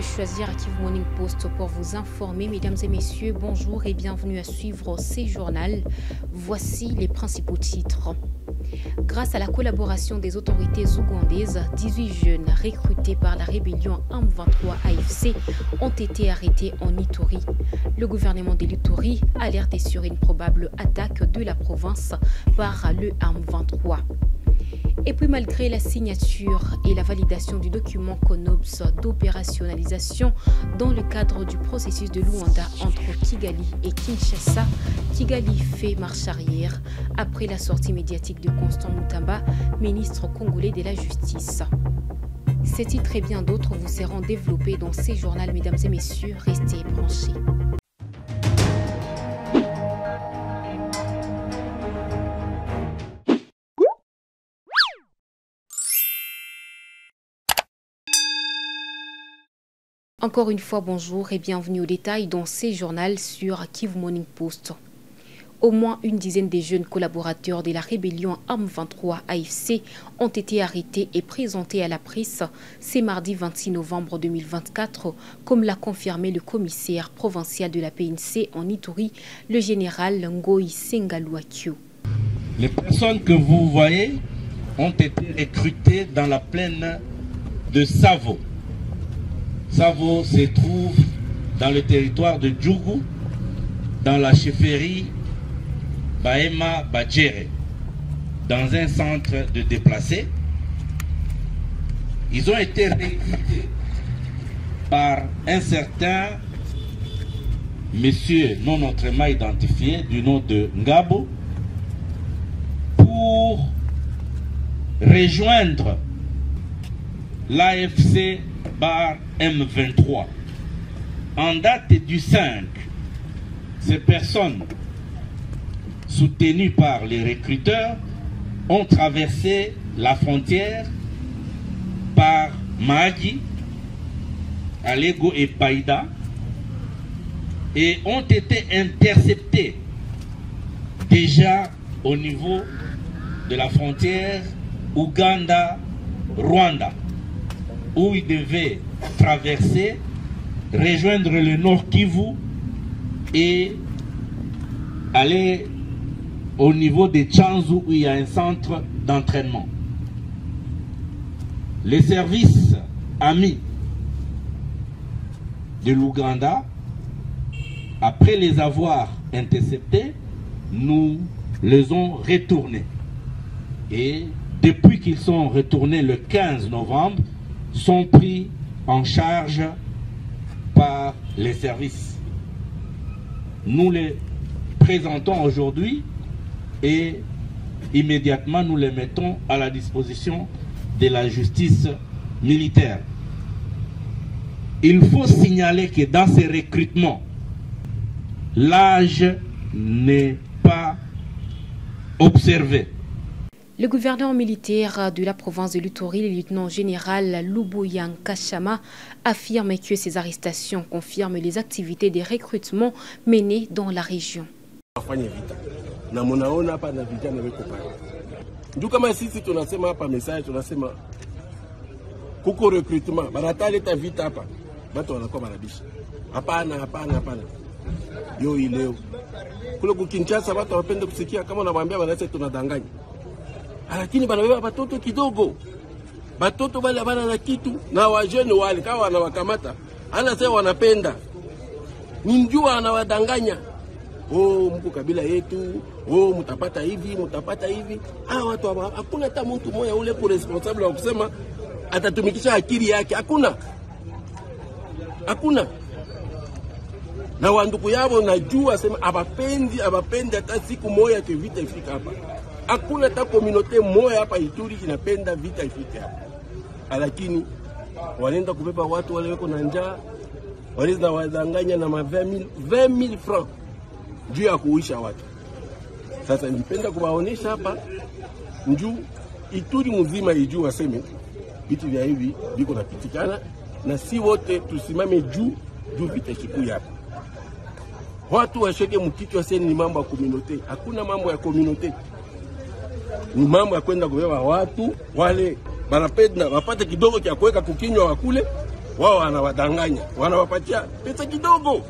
de choisir Kivu Morning Post pour vous informer. Mesdames et messieurs, bonjour et bienvenue à suivre ces journaux. Voici les principaux titres. Grâce à la collaboration des autorités ougandaises, 18 jeunes recrutés par la rébellion M23 AFC ont été arrêtés en Ituri. Le gouvernement de l'Ituri a alerté sur une probable attaque de la province par le M23. Et puis malgré la signature et la validation du document CONOPS d'opérationnalisation dans le cadre du processus de Luanda entre Kigali et Kinshasa, Kigali fait marche arrière après la sortie médiatique de Constant Mutamba, ministre congolais de la Justice. Ces titres et bien d'autres vous seront développés dans ces journaux, mesdames et messieurs, restez branchés. Encore une fois, bonjour et bienvenue au détail dans ces journaux sur Kivu Morning Post. Au moins une dizaine de jeunes collaborateurs de la rébellion M23 AFC ont été arrêtés et présentés à la presse ce mardi 26 novembre 2024, comme l'a confirmé le commissaire provincial de la PNC en Ituri, le général Ngoï Sengaluakio. Les personnes que vous voyez ont été recrutées dans la plaine de Savo. Savo se trouve dans le territoire de Djougou, dans la chefferie Bahema Badjere, dans un centre de déplacés. Ils ont été recrutés par un certain monsieur non autrement identifié du nom de Ngabo pour rejoindre l'AFC bar M23. En date du 5, ces personnes soutenues par les recruteurs ont traversé la frontière par Mahagi, Alego et Païda et ont été interceptés déjà au niveau de la frontière Ouganda-Rwanda, où ils devaient traverser, rejoindre le Nord Kivu et aller au niveau de Tchanzu où il y a un centre d'entraînement. Les services amis de l'Ouganda, après les avoir interceptés, nous les ont retournés. Et depuis qu'ils sont retournés le 15 novembre, sont pris en charge par les services. Nous les présentons aujourd'hui et immédiatement nous les mettons à la disposition de la justice militaire. Il faut signaler que dans ces recrutements, l'âge n'est pas observé. Le gouverneur militaire de la province de l'Ituri, le lieutenant-général Lubuyan Kashama, affirme que ces arrestations confirment les activités de recrutement menées dans la région. Lakini banabeba batoto kidogo, batoto wale bana na kitu na wajeni wale kawa wanawakamata, anasema wanapenda ninjua, anawadanganya, oh mko kabila yetu, oh mtapata hivi mtapata hivi. Watu hakuna hata mtu mmoja ule ku responsable wa kusema atatumikisha akili yake, hakuna. Na wanduku yao najua sema abapendi hata siku moja ke vita ifika hapa. Hakuna hata communauté moja hapa Ituri inapenda vita ifike hapa. Lakini wanaenda kubeba watu wale wako na njaa, waliza wadanganya na 20,000 francs juu ya kuisha watu. Sasa nipenda kuwaonesha hapa njuu Ituri mzima ijue waseme vitu vya hivi viko napitikana, na si wote tusimame juu vita siku hapa. Watu washeke mkichwa sasa ni mambo ya communauté. Hakuna mambo ya communauté. Ni mambo ya kwenda kubeba watu wale banapenda wapate kidogo cha kuweka kukinywa wakule, wao wanawadanganya, wanawapatia pesa kidogo.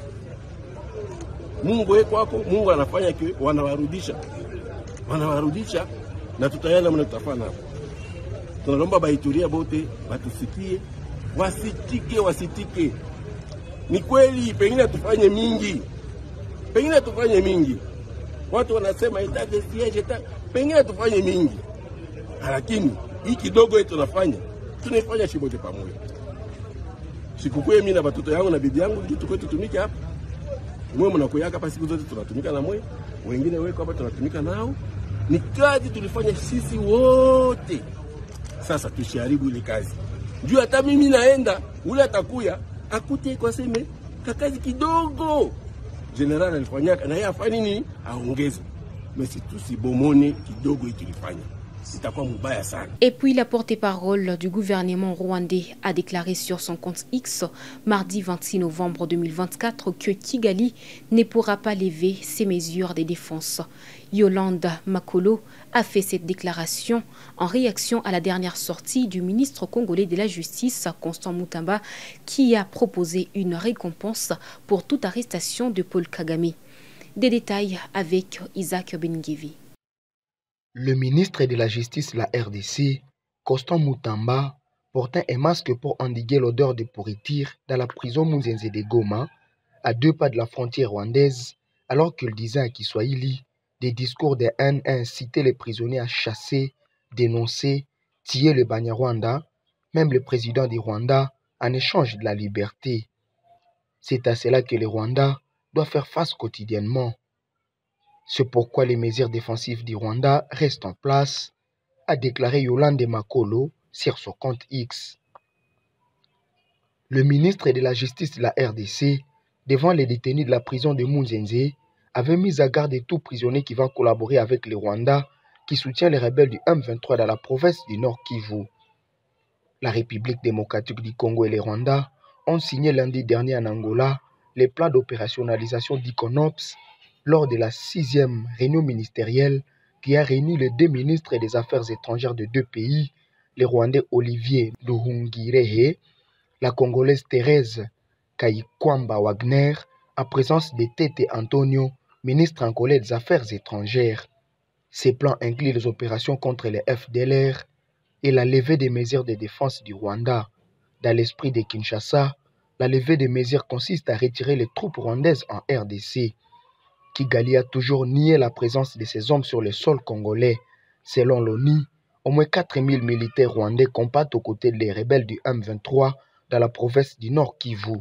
Mungu yeye kwako, Mungu anafanya kile wanawarudisha na tutaenda mna tutafanya hapo. Tunaomba Baituria bote watusikie, wasitike. Ni kweli pengine tufanye mingi. Watu wanasema itake siege pengine tufanye mingi. Lakini hii kidogo yetu tunaifanya shibote pamoja. Sikukuu mimi na watoto yangu na bibi yangu ndio tukwetu tutumike hapa. Mwe mnakoyaka hapa siku zote tunatumika na mwe, wengine weko hapa tunatumika nao. Ni kazi tulifanya sisi wote. Sasa tushiharibu ile kazi. Njoo hata mimi naenda, ule atakuya akute kwa seme kakazi kidogo. General alifanyaka na yeye afanye nini? Aongeze. Mais tusibomone kidogo hiki tulifanya. Et puis la porte-parole du gouvernement rwandais a déclaré sur son compte X mardi 26 novembre 2024 que Kigali ne pourra pas lever ses mesures de défense. Yolande Makolo a fait cette déclaration en réaction à la dernière sortie du ministre congolais de la Justice, Constant Mutamba, qui a proposé une récompense pour toute arrestation de Paul Kagame. Des détails avec Isaac Benguevi. Le ministre de la Justice, la RDC, Constant Mutamba, portant un masque pour endiguer l'odeur de pourriture dans la prison Munzenze de Goma, à 2 pas de la frontière rwandaise, alors qu'il disait à Kiswahili des discours de haine à inciter les prisonniers à chasser, dénoncer, tuer le Banyarwanda, même le président du Rwanda, en échange de la liberté. C'est à cela que le Rwanda doit faire face quotidiennement. C'est pourquoi les mesures défensives du Rwanda restent en place, a déclaré Yolande Makolo sur son compte X. Le ministre de la Justice de la RDC, devant les détenus de la prison de Munzenze, avait mis à garde tout prisonnier qui va collaborer avec le Rwanda qui soutient les rebelles du M23 dans la province du Nord Kivu. La République démocratique du Congo et le Rwanda ont signé lundi dernier en Angola les plans d'opérationnalisation d'Iconops lors de la 6e réunion ministérielle qui a réuni les 2 ministres des Affaires étrangères de 2 pays, le Rwandais Olivier Nduhungirehe, la Congolaise Thérèse Kayikwamba Wagner, en présence de Tete Antonio, ministre angolais des Affaires étrangères. Ces plans incluent les opérations contre les FDLR et la levée des mesures de défense du Rwanda. Dans l'esprit de Kinshasa, la levée des mesures consiste à retirer les troupes rwandaises en RDC. Kigali a toujours nié la présence de ces hommes sur le sol congolais. Selon l'ONU, au moins 4000 militaires rwandais combattent aux côtés des rebelles du M23 dans la province du Nord Kivu.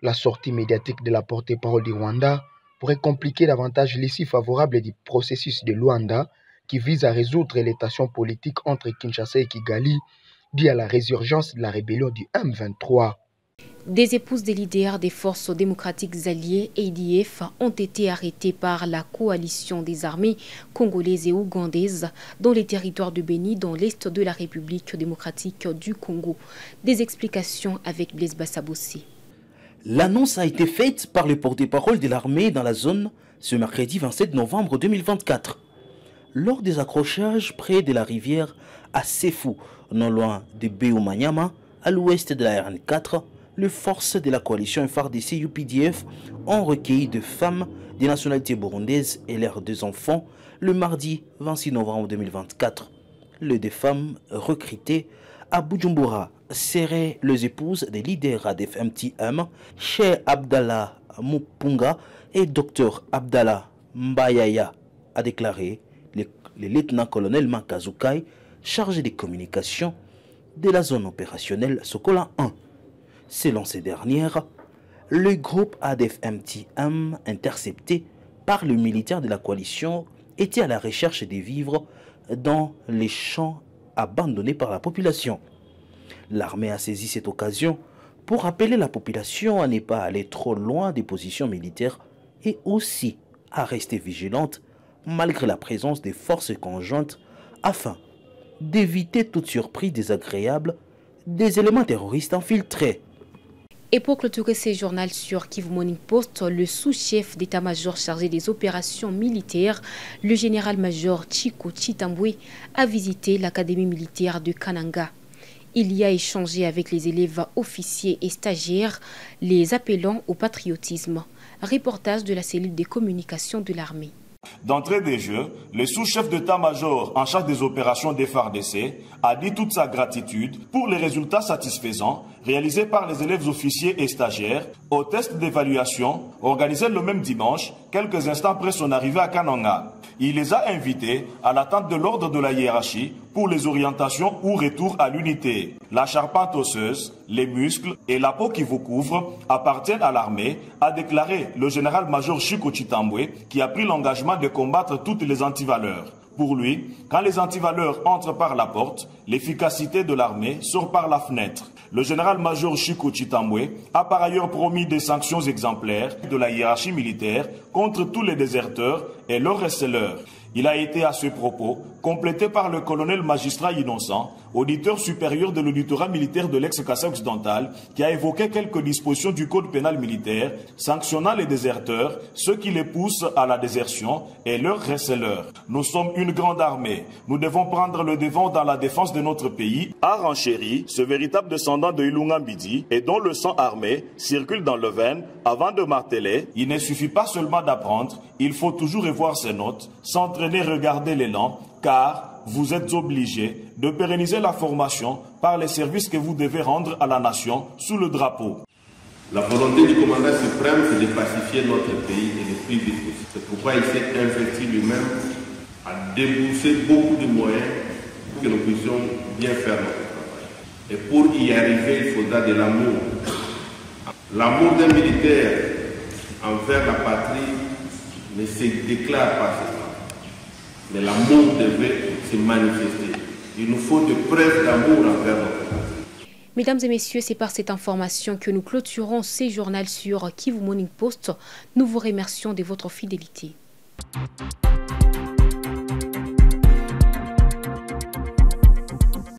La sortie médiatique de la porte-parole du Rwanda pourrait compliquer davantage l'issue favorable du processus de Luanda qui vise à résoudre les tensions politiques entre Kinshasa et Kigali dû à la résurgence de la rébellion du M23. Des épouses des leaders des forces démocratiques alliées ADF ont été arrêtées par la coalition des armées congolaises et ougandaises dans les territoires de Béni, dans l'est de la République démocratique du Congo. Des explications avec Blaise Bassabossi. L'annonce a été faite par le porte-parole de l'armée dans la zone ce mercredi 27 novembre 2024. Lors des accrochages près de la rivière à Sefou, non loin de Beoumanyama, à l'ouest de la RN4, les forces de la coalition FARDC-UPDF ont recueilli 2 femmes de nationalité burundaise et leurs 2 enfants le mardi 26 novembre 2024. Les 2 femmes recrutées à Bujumbura seraient les épouses des leaders ADF-MTM, Cheikh Abdallah Mupunga et Dr Abdallah Mbayaya, a déclaré le lieutenant-colonel Makazukai, chargé des communications de la zone opérationnelle Sokola 1. Selon ces dernières, le groupe ADF-MTM intercepté par le militaire de la coalition était à la recherche des vivres dans les champs abandonnés par la population. L'armée a saisi cette occasion pour appeler la population à ne pas aller trop loin des positions militaires et aussi à rester vigilante malgré la présence des forces conjointes afin d'éviter toute surprise désagréable des éléments terroristes infiltrés. Et pour clôturer ces journaux sur Kivu Morning Post, le sous-chef d'état-major chargé des opérations militaires, le général-major Chiko Chitambwe, a visité l'académie militaire de Kananga. Il y a échangé avec les élèves officiers et stagiaires, les appelant au patriotisme. Reportage de la cellule des communications de l'armée. D'entrée des jeux, le sous-chef d'état-major en charge des opérations des FARDC a dit toute sa gratitude pour les résultats satisfaisants réalisés par les élèves officiers et stagiaires au test d'évaluation organisé le même dimanche, quelques instants après son arrivée à Kananga. Il les a invités à l'attente de l'ordre de la hiérarchie pour les orientations ou retour à l'unité. La charpente osseuse, les muscles et la peau qui vous couvre appartiennent à l'armée, a déclaré le général-major Chico Chitambwe, qui a pris l'engagement de combattre toutes les antivaleurs. Pour lui, quand les antivaleurs entrent par la porte, l'efficacité de l'armée sort par la fenêtre. Le général-major Chico Chitambwe a par ailleurs promis des sanctions exemplaires de la hiérarchie militaire contre tous les déserteurs et leurs receleurs. Il a été à ce propos complété par le colonel magistrat innocent, auditeur supérieur de l'auditorat militaire de l'ex-Kassai occidental, qui a évoqué quelques dispositions du code pénal militaire sanctionnant les déserteurs, ceux qui les poussent à la désertion et leurs receleurs. Nous sommes une grande armée. Nous devons prendre le devant dans la défense de notre pays, a renchéri ce véritable descendant de Ilunga Mbidi et dont le sang armé circule dans le veine avant de marteler. Il ne suffit pas seulement d'apprendre, il faut toujours revoir ses notes, s'entraîner, regarder l'élan, car vous êtes obligés de pérenniser la formation par les services que vous devez rendre à la nation sous le drapeau. La volonté du commandant suprême, c'est de pacifier notre pays et le plus vite possible. C'est pourquoi il s'est investi lui-même à débourser beaucoup de moyens pour que nous puissions bien faire notre travail. Et pour y arriver, il faudra de l'amour. L'amour d'un militaire envers la patrie ne se déclare pas seulement. Mais l'amour devait se manifester. Il nous faut de preuves d'amour envers notre patrie. Mesdames et messieurs, c'est par cette information que nous clôturons ces journaux sur Kivu Morning Post. Nous vous remercions de votre fidélité.